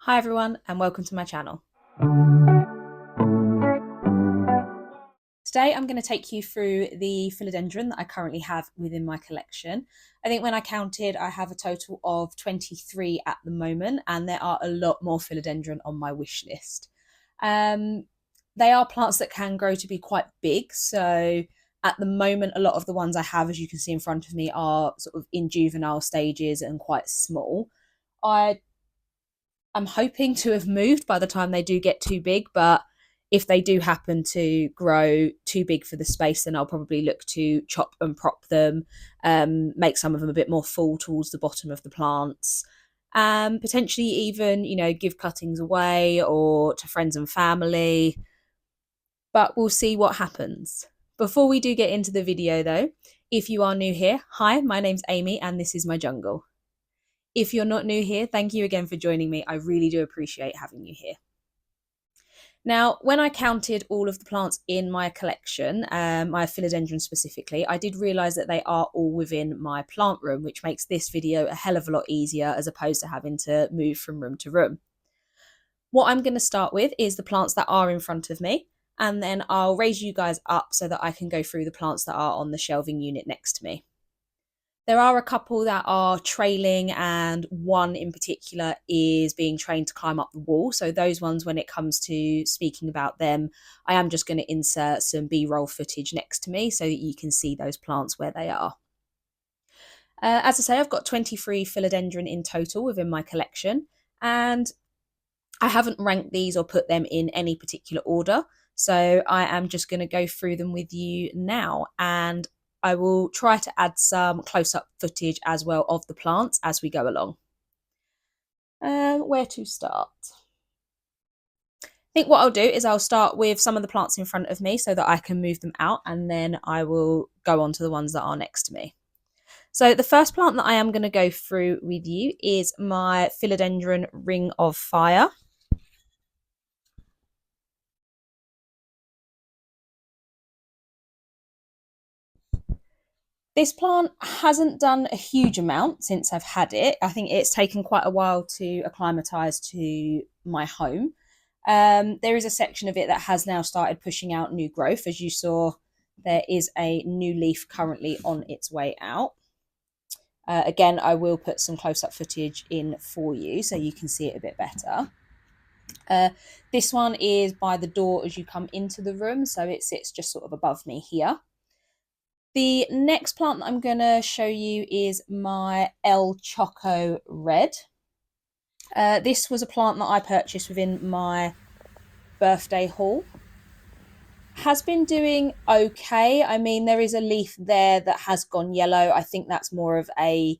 Hi everyone and welcome to my channel. Today I'm going to take you through the philodendron that I currently have within my collection. I think when I counted I have a total of 23 at the moment, and there are a lot more philodendron on my wish list. They are plants that can grow to be quite big, so at the moment a lot of the ones I have, as you can see in front of me, are sort of in juvenile stages and quite small. I'm hoping to have moved by the time they do get too big, but if they do happen to grow too big for the space, then I'll probably look to chop and prop them, make some of them a bit more full towards the bottom of the plants, potentially even, give cuttings away or to friends and family. But we'll see what happens. Before we do get into the video though, if you are new here, hi, my name's Amy and this is my jungle. If you're not new here, thank you again for joining me. I really do appreciate having you here. Now, when I counted all of the plants in my collection, my philodendron specifically, I did realise that they are all within my plant room, which makes this video a hell of a lot easier as opposed to having to move from room to room. What I'm going to start with is the plants that are in front of me, and then I'll raise you guys up so that I can go through the plants that are on the shelving unit next to me. There are a couple that are trailing, and one in particular is being trained to climb up the wall. So those ones, when it comes to speaking about them, I am just going to insert some B-roll footage next to me so that you can see those plants where they are. As I say, I've got 23 philodendron in total within my collection, and I haven't ranked these or put them in any particular order. So I am just going to go through them with you now, and I will try to add some close-up footage as well of the plants as we go along. Where to start? I think what I'll do is I'll start with some of the plants in front of me so that I can move them out, and then I will go on to the ones that are next to me. So the first plant that I am going to go through with you is my Philodendron Ring of Fire. This plant hasn't done a huge amount since I've had it. I think it's taken quite a while to acclimatise to my home. There is a section of it that has now started pushing out new growth. As you saw, there is a new leaf currently on its way out. Again, I will put some close-up footage in for you so you can see it a bit better. This one is by the door as you come into the room, so it sits just sort of above me here. The next plant that I'm going to show you is my El Choco Red. This was a plant that I purchased within my birthday haul. Has been doing okay. I mean, there is a leaf there that has gone yellow. I think that's more of a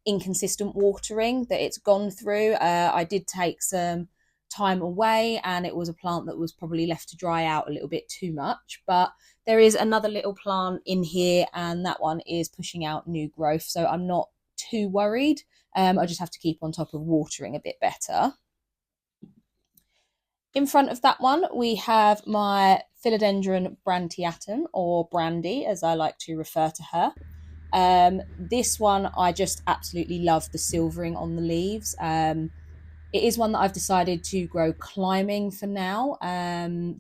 inconsistent watering that it's gone through. I did take some time away, and it was a plant that was probably left to dry out a little bit too much, but there is another little plant in here, and that one is pushing out new growth, so I'm not too worried. I just have to keep on top of watering a bit better. In front of that one, we have my Philodendron Brantiatum, or Brandy, as I like to refer to her. This one, I just absolutely love the silvering on the leaves. It is one that I've decided to grow climbing for now,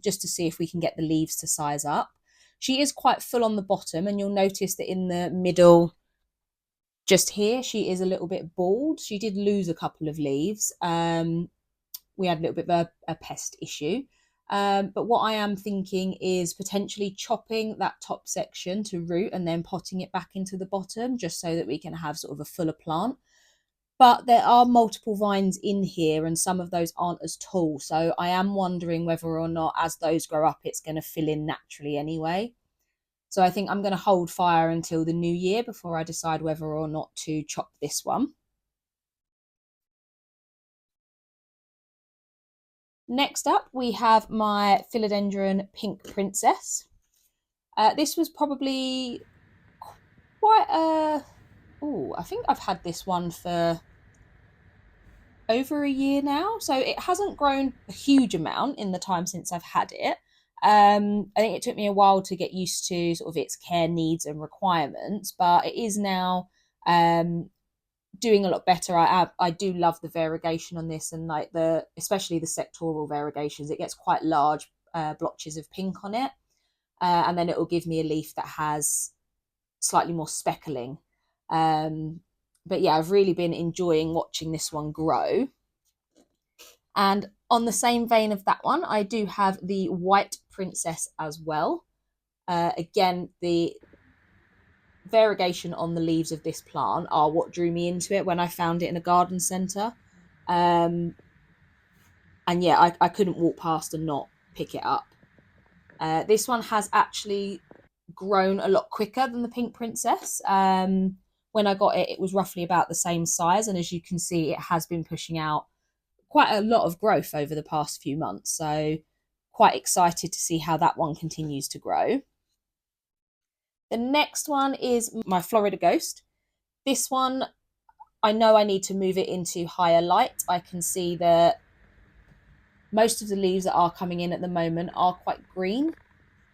just to see if we can get the leaves to size up. She is quite full on the bottom, and you'll notice that in the middle, just here, she is a little bit bald. She did lose a couple of leaves. We had a little bit of a pest issue. But what I am thinking is potentially chopping that top section to root and then potting it back into the bottom, just so that we can have sort of a fuller plant. But there are multiple vines in here, and some of those aren't as tall. So I am wondering whether or not, as those grow up, it's going to fill in naturally anyway. So I think I'm going to hold fire until the new year before I decide whether or not to chop this one. Next up, we have my Philodendron Pink Princess. This was probably quite a... I think I've had this one for over a year now, so it hasn't grown a huge amount in the time since I've had it. I think it took me a while to get used to sort of its care needs and requirements, but it is now doing a lot better. I do love the variegation on this, and like the especially the sectoral variegations. It gets quite large blotches of pink on it, and then it will give me a leaf that has slightly more speckling. Um, but yeah, I've really been enjoying watching this one grow. And on the same vein of that one, I do have the White Princess as well. Again, the variegation on the leaves of this plant are what drew me into it when I found it in a garden centre. Um, and yeah, I couldn't walk past and not pick it up. This one has actually grown a lot quicker than the Pink Princess. When I got it, it was roughly about the same size, and as you can see, it has been pushing out quite a lot of growth over the past few months. So, quite excited to see how that one continues to grow. The next one is my Florida Ghost. This one, I know I need to move it into higher light. I can see that most of the leaves that are coming in at the moment are quite green.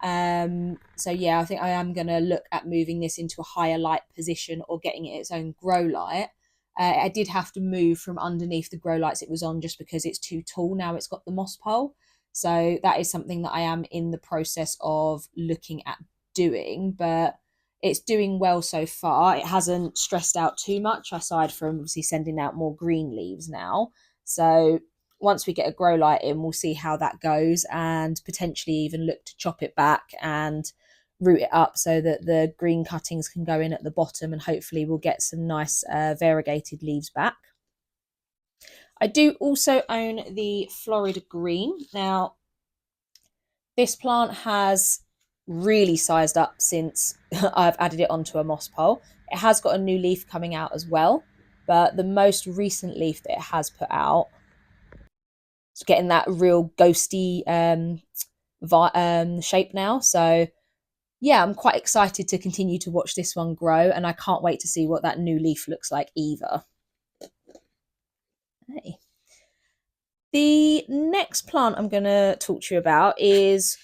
So yeah, I think I am going to look at moving this into a higher light position or getting it its own grow light. I did have to move from underneath the grow lights it was on just because it's too tall now. It's got the moss pole. So that is something that I am in the process of looking at doing, but it's doing well so far. It hasn't stressed out too much aside from obviously sending out more green leaves now. So once we get a grow light in, we'll see how that goes and potentially even look to chop it back and root it up so that the green cuttings can go in at the bottom, and hopefully we'll get some nice variegated leaves back. I do also own the Florida Green. Now, this plant has really sized up since I've added it onto a moss pole. It has got a new leaf coming out as well, but the most recent leaf that it has put out, it's getting that real ghosty shape now. So yeah, I'm quite excited to continue to watch this one grow, and I can't wait to see what that new leaf looks like either. Hey. The next plant I'm going to talk to you about is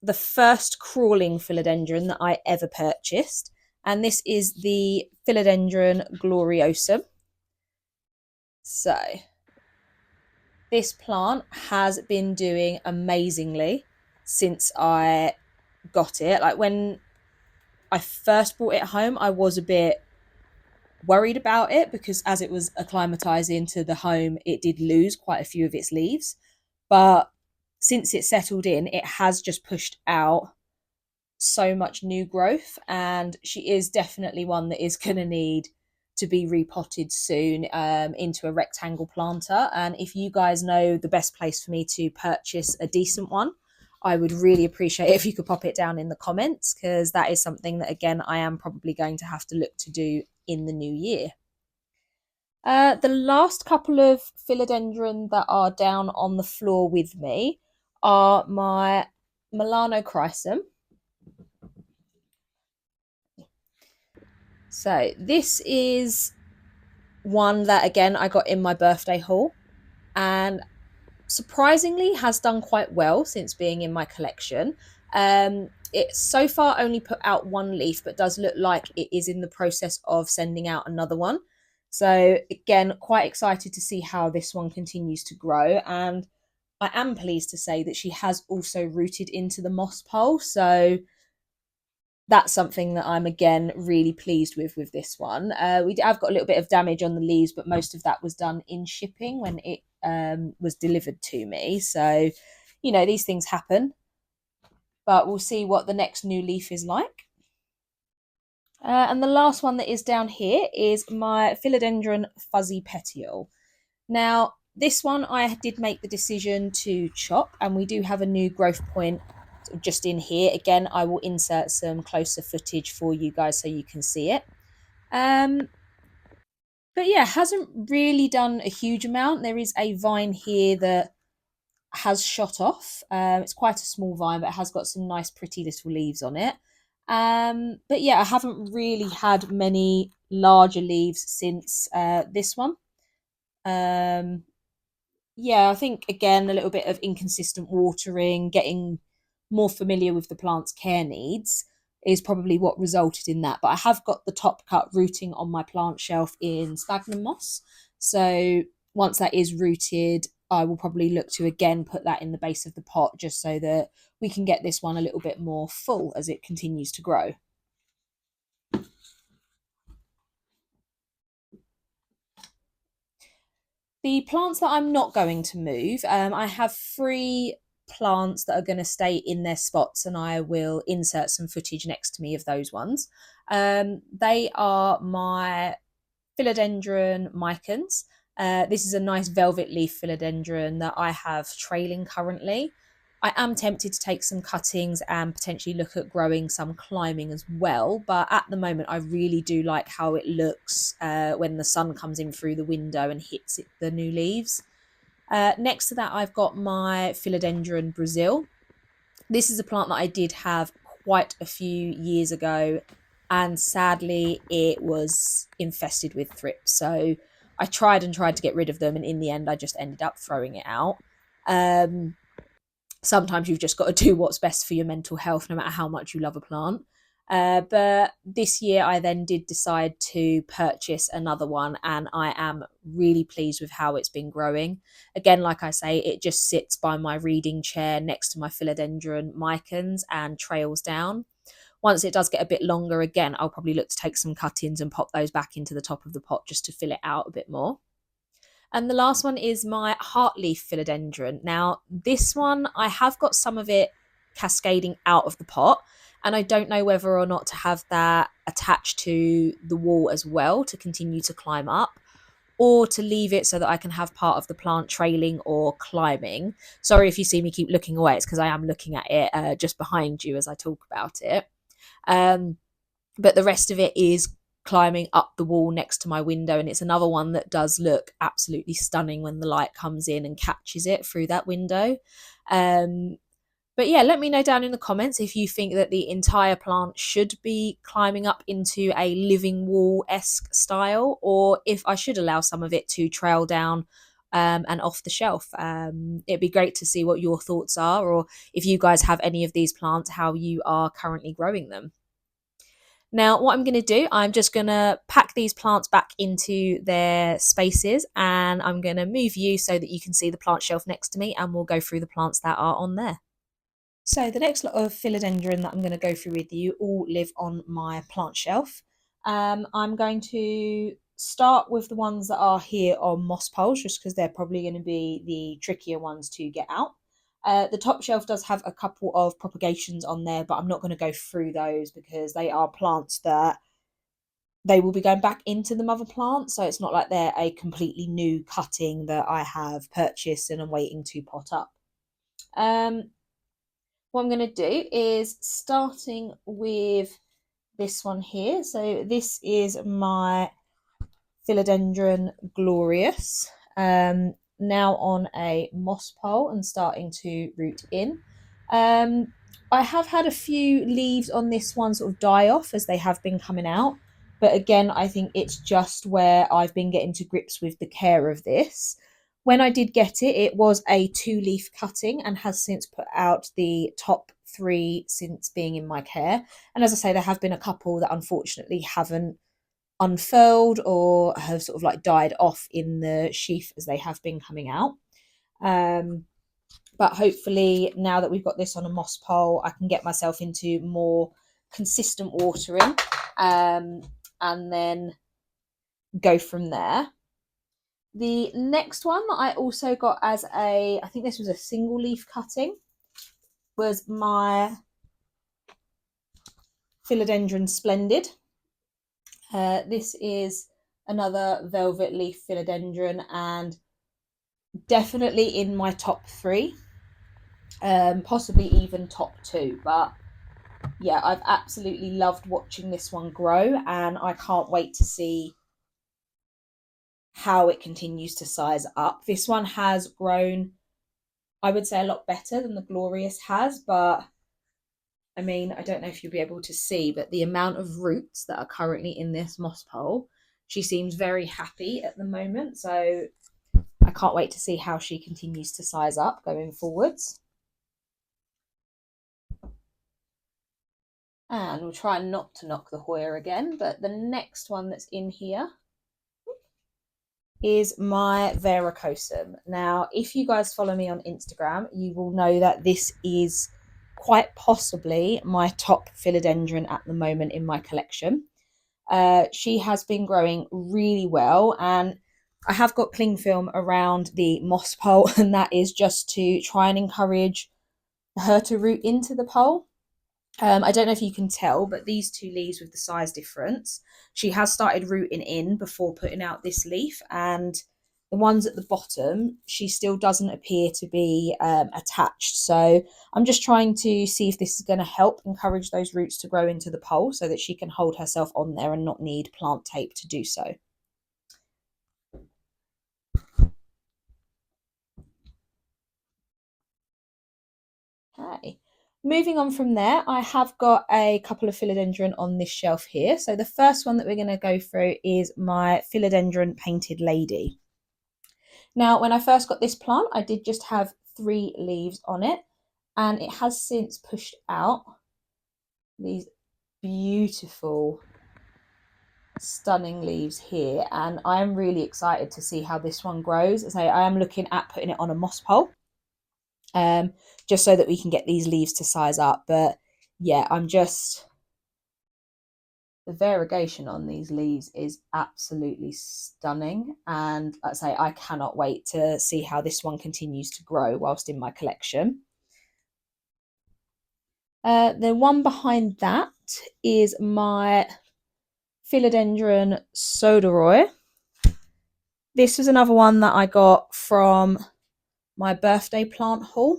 the first crawling philodendron that I ever purchased, and this is the Philodendron gloriosum. So this plant has been doing amazingly since I got it. Like when I first brought it home, I was a bit worried about it because as it was acclimatizing to the home, it did lose quite a few of its leaves. But since it settled in, it has just pushed out so much new growth, and she is definitely one that is going to need to be repotted soon into a rectangle planter. And if you guys know the best place for me to purchase a decent one, I would really appreciate it if you could pop it down in the comments, because that is something that, again, I am probably going to have to look to do in the new year. The last couple of philodendron that are down on the floor with me are my Milano Chrysum. So this is one that, again, I got in my birthday haul and surprisingly has done quite well since being in my collection. It so far only put out one leaf, but does look like it is in the process of sending out another one. So again, quite excited to see how this one continues to grow. And I am pleased to say that she has also rooted into the moss pole. So that's something that I'm again really pleased with this one. I've got a little bit of damage on the leaves, but most of that was done in shipping when it was delivered to me. So, you know, these things happen, but we'll see what the next new leaf is like. And the last one that is down here is my Philodendron Fuzzy Petiole. Now, this one I did make the decision to chop, and we do have a new growth point just in here. Again, I will insert some closer footage for you guys so you can see it. But yeah, hasn't really done a huge amount. There is a vine here that has shot off. It's quite a small vine, but it has got some nice pretty little leaves on it. But yeah, I haven't really had many larger leaves since this one. Yeah, I think again a little bit of inconsistent watering, getting more familiar with the plant's care needs. is probably what resulted in that. But I have got the top cut rooting on my plant shelf in sphagnum moss. So once that is rooted, I will probably look to again put that in the base of the pot just so that we can get this one a little bit more full as it continues to grow. The plants that I'm not going to move, I have 3 plants that are going to stay in their spots, and I will insert some footage next to me of those ones. They are my Philodendron micans. This is a nice velvet leaf philodendron that I have trailing currently. I am tempted to take some cuttings and potentially look at growing some climbing as well. But at the moment, I really do like how it looks when the sun comes in through the window and hits the new leaves. Next to that, I've got my Philodendron Brazil. This is a plant that I did have quite a few years ago, and sadly it was infested with thrips. So I tried to get rid of them, and in the end I just ended up throwing it out. Sometimes you've just got to do what's best for your mental health, no matter how much you love a plant. But this year I then did decide to purchase another one, and I am really pleased with how it's been growing. Again, like I say, it just sits by my reading chair next to my Philodendron micans and trails down. Once it does get a bit longer, again, I'll probably look to take some cuttings and pop those back into the top of the pot just to fill it out a bit more. And the last one is my heartleaf philodendron. Now, this one, I have got some of it cascading out of the pot, and I don't know whether or not to have that attached to the wall as well to continue to climb up, or to leave it so that I can have part of the plant trailing or climbing. Sorry if you see me keep looking away, it's because I am looking at it just behind you as I talk about it. But the rest of it is climbing up the wall next to my window, and it's another one that does look absolutely stunning when the light comes in and catches it through that window. But yeah, let me know down in the comments if you think that the entire plant should be climbing up into a living wall-esque style, or if I should allow some of it to trail down and off the shelf. It'd be great to see what your thoughts are, or if you guys have any of these plants, how you are currently growing them. Now, what I'm going to do, I'm just going to pack these plants back into their spaces, and I'm going to move you so that you can see the plant shelf next to me, and we'll go through the plants that are on there. So the next lot of philodendron that I'm going to go through with you all live on my plant shelf. I'm going to start with the ones that are here on moss poles, just because they're probably going to be the trickier ones to get out. The top shelf does have a couple of propagations on there, but I'm not going to go through those because they are plants that they will be going back into the mother plant. So it's not like they're a completely new cutting that I have purchased and I'm waiting to pot up. What I'm going to do is starting with this one here. So this is my Philodendron Glorious. Now on a moss pole and starting to root in. I have had a few leaves on this one sort of die off as they have been coming out. But again, I think it's just where I've been getting to grips with the care of this. When I did get it, it was a 2-leaf cutting and has since put out the top 3 since being in my care. And as I say, there have been a couple that unfortunately haven't unfurled or have sort of like died off in the sheath as they have been coming out. But hopefully now that we've got this on a moss pole, I can get myself into more consistent watering and then go from there. The next one that I also got as I think this was a single leaf cutting, was my Philodendron Splendid. This is another velvet leaf philodendron and definitely in my top 3, possibly even top 2. But yeah, I've absolutely loved watching this one grow, and I can't wait to see how it continues to size up. This one has grown, I would say, a lot better than the Glorious has, but I mean, I don't know if you'll be able to see, but the amount of roots that are currently in this moss pole, she seems very happy at the moment. So I can't wait to see how she continues to size up going forwards. And we'll try not to knock the Hoya again, but the next one that's in here is my varicosum. Now, if you guys follow me on Instagram, you will know that this is quite possibly my top philodendron at the moment in my collection. She has been growing really well, and I have got cling film around the moss pole, and that is just to try and encourage her to root into the pole. I don't know if you can tell, but these two leaves with the size difference, she has started rooting in before putting out this leaf, and the ones at the bottom, she still doesn't appear to be attached. So I'm just trying to see if this is going to help encourage those roots to grow into the pole so that she can hold herself on there and not need plant tape to do so. Okay. Moving on from there, I have got a couple of philodendron on this shelf here. So the first one that we're going to go through is my philodendron painted lady. Now, when I first got this plant, I did just have 3 leaves on it, and it has since pushed out these beautiful, stunning leaves here, and I am really excited to see how this one grows. As I am looking at putting it on a moss pole, just so that we can get these leaves to size up. But yeah, the variegation on these leaves is absolutely stunning, and like I say, I cannot wait to see how this one continues to grow whilst in my collection. The one behind that is my Philodendron Soderoy. This was another one that I got from my birthday plant haul.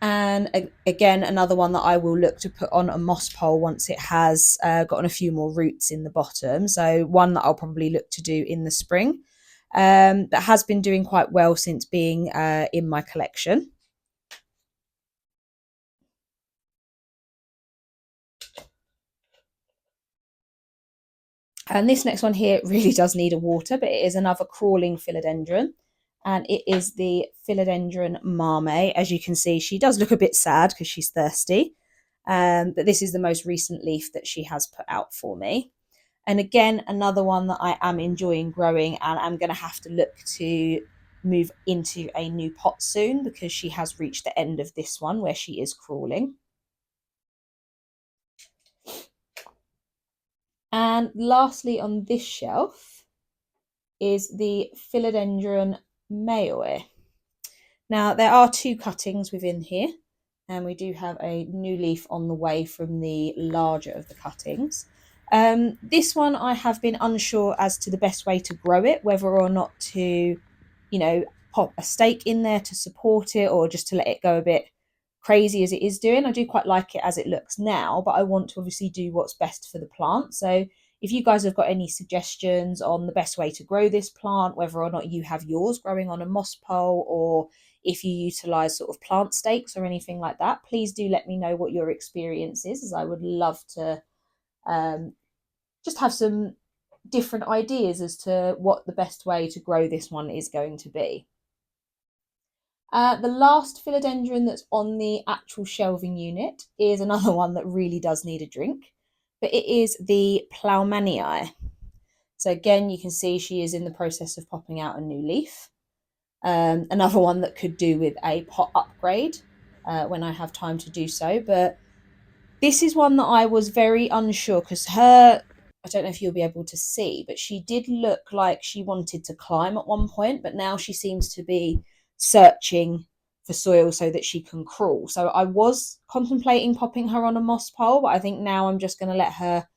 And again, another one that I will look to put on a moss pole once it has gotten a few more roots in the bottom. So one that I'll probably look to do in the spring. That has been doing quite well since being in my collection. And this next one here really does need a water, but it is another crawling philodendron. And it is the Philodendron Mame. As you can see, she does look a bit sad because she's thirsty. But this is the most recent leaf that she has put out for me. And again, another one that I am enjoying growing, and I'm going to have to look to move into a new pot soon because she has reached the end of this one where she is crawling. And lastly on this shelf is the Philodendron Mayoe. Now, there are 2 cuttings within here, and we do have a new leaf on the way from the larger of the cuttings. This one I have been unsure as to the best way to grow it, whether or not to, pop a stake in there to support it or just to let it go a bit crazy as it is doing. I do quite like it as it looks now, but I want to obviously do what's best for the plant. So if you guys have got any suggestions on the best way to grow this plant, whether or not you have yours growing on a moss pole, or if you utilize sort of plant stakes or anything like that, please do let me know what your experience is, as I would love to just have some different ideas as to what the best way to grow this one is going to be. The last philodendron that's on the actual shelving unit is another one that really does need a drink, but it is the Ploumanii. So again, you can see she is in the process of popping out a new leaf. Another one that could do with a pot upgrade when I have time to do so. But this is one that I was very unsure because I don't know if you'll be able to see, but she did look like she wanted to climb at one point, but now she seems to be searching for soil so that she can crawl. So I was contemplating popping her on a moss pole, but I think now I'm just going to let her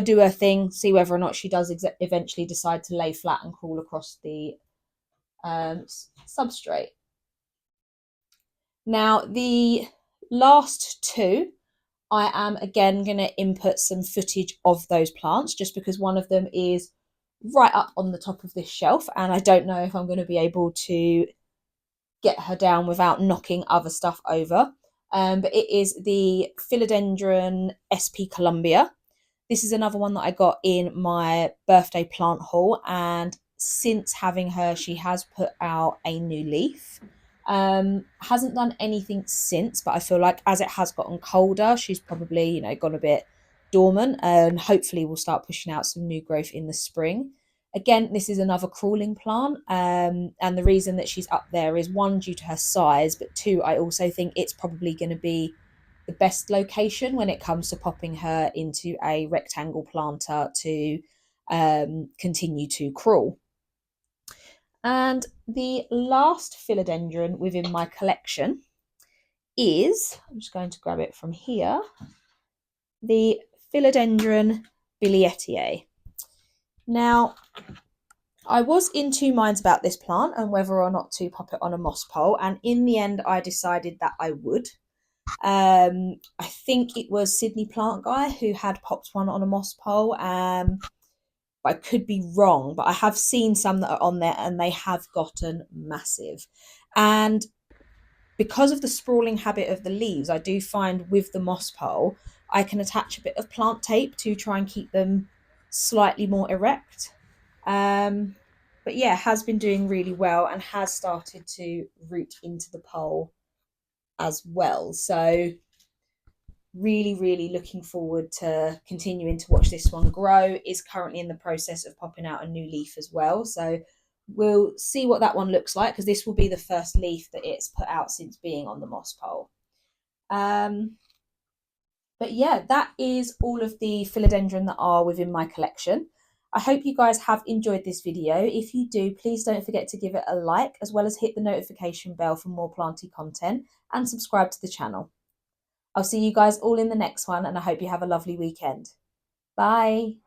do her thing, see whether or not she does eventually decide to lay flat and crawl across the substrate. Now, the last 2, I am again going to input some footage of those plants just because one of them is right up on the top of this shelf and I don't know if I'm going to be able to get her down without knocking other stuff over. But it is the Philodendron SP Columbia. This is another one that I got in my birthday plant haul, and since having her, she has put out a new leaf. Hasn't done anything since, but I feel like as it has gotten colder, she's probably, gone a bit dormant, and hopefully we'll start pushing out some new growth in the spring. Again, this is another crawling plant, and the reason that she's up there is one, due to her size, but two, I also think it's probably going to be the best location when it comes to popping her into a rectangle planter to continue to crawl. And the last philodendron within my collection is, I'm just going to grab it from here, the Philodendron Billietiae. Now, I was in two minds about this plant and whether or not to pop it on a moss pole, and in the end I decided that I would. I think it was Sydney Plant Guy who had popped one on a moss pole. I could be wrong, but I have seen some that are on there and they have gotten massive. And because of the sprawling habit of the leaves, I do find with the moss pole, I can attach a bit of plant tape to try and keep them slightly more erect. But yeah, has been doing really well and has started to root into the pole as well. So really, really looking forward to continuing to watch this one grow. Is currently in the process of popping out a new leaf as well. So we'll see what that one looks like, because this will be the first leaf that it's put out since being on the moss pole. But yeah, that is all of the philodendron that are within my collection. I hope you guys have enjoyed this video. If you do, please don't forget to give it a like, as well as hit the notification bell for more planty content, and subscribe to the channel. I'll see you guys all in the next one, and I hope you have a lovely weekend. Bye.